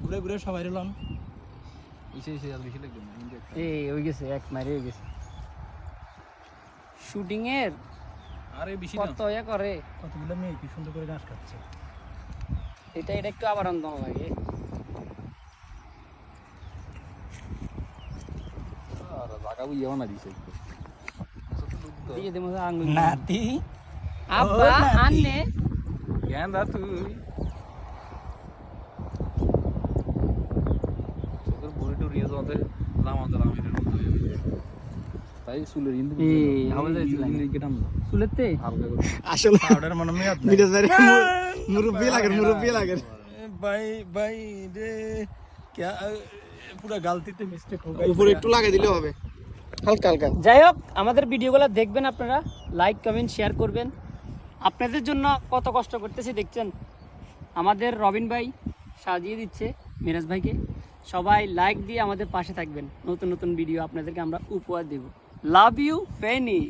ঘুরে ঘুরে সবাই রলাম ওই গেছে এক মারি হয়ে গেছে শুটিং এর আরে বেশি কত ইয়া করে কতগুলো মেয়ে কি সুন্দর করে ঘাস খাচ্ছে এটা একটু আবার অন্ধন লাগে দিয়ে দেবো আঙ্গুল নাতি আব্বা নাতি। আননে কেন দা তুই চুলেতে আসলে পাউডার মনে মেয়াদ নাই মিরাজ ভাই মুরব্বি লাগে ভাই ভাই রে क्या पूरा गलतीতে মিস্টেক हो गई উপরে একটু লাগাই দিলে হবে হালকা হালকা যাই হোক আমাদের ভিডিওগুলো দেখবেন আপনারা লাইক কমেন্ট শেয়ার করবেন আপনাদের জন্য কত কষ্ট করতেছি দেখছেন আমাদের রবিন ভাই সাজিয়ে দিচ্ছে মিরাজ ভাইকে সবাই লাইক দিয়ে আমাদের পাশে থাকবেন নতুন নতুন ভিডিও আপনাদেরকে আমরা উপহার দেব লাভ ইউ ফেনি